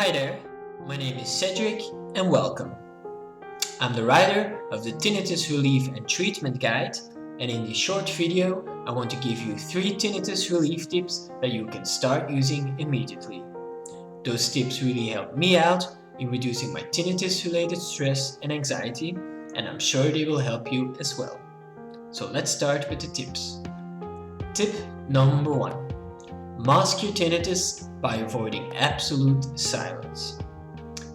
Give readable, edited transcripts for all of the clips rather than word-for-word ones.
Hi there, my name is Cedric and welcome. I'm the writer of the Tinnitus Relief and Treatment Guide, and in this short video I want to give you 3 tinnitus relief tips that you can start using immediately. Those tips really help me out in reducing my tinnitus related stress and anxiety, and I'm sure they will help you as well. So let's start with the tips. Tip number 1. Mask your tinnitus by avoiding absolute silence.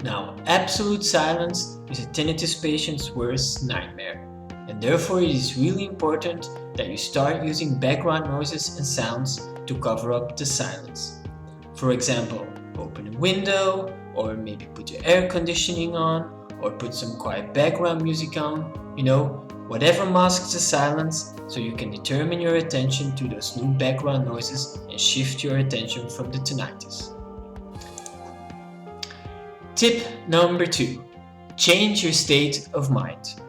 Now, absolute silence is a tinnitus patient's worst nightmare, and therefore it is really important that you start using background noises and sounds to cover up the silence. For example, open a window, or maybe put your air conditioning on, or put some quiet background music on, whatever masks the silence, so you can determine your attention to those new background noises and shift your attention from the tinnitus. Tip number 2. Change your state of mind.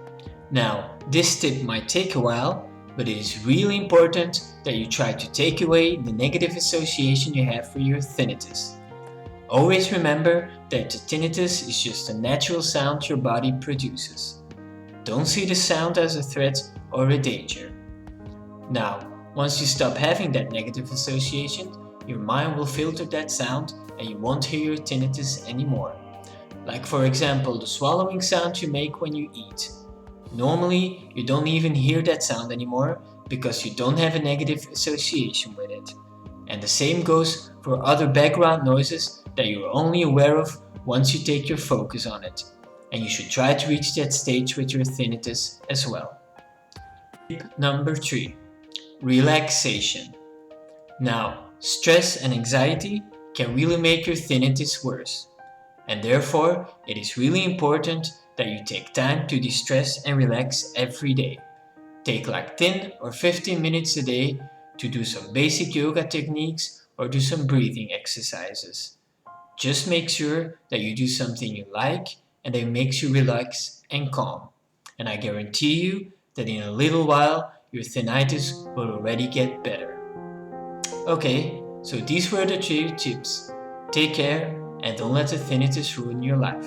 Now, this tip might take a while, but it is really important that you try to take away the negative association you have for your tinnitus. Always remember that the tinnitus is just a natural sound your body produces. Don't see the sound as a threat or a danger. Now, once you stop having that negative association, your mind will filter that sound and you won't hear your tinnitus anymore. Like for example, the swallowing sound you make when you eat. Normally, you don't even hear that sound anymore because you don't have a negative association with it. And the same goes for other background noises that you're only aware of once you take your focus on it. And you should try to reach that stage with your tinnitus as well. Tip number 3. Relaxation. Now, stress and anxiety can really make your tinnitus worse. And therefore, it is really important that you take time to de-stress and relax every day. Take like 10 or 15 minutes a day to do some basic yoga techniques or do some breathing exercises. Just make sure that you do something you like and that makes you relax and calm. And I guarantee you that in a little while your tinnitus will already get better. Okay, so these were the 3 tips. Take care and don't let the tinnitus ruin your life.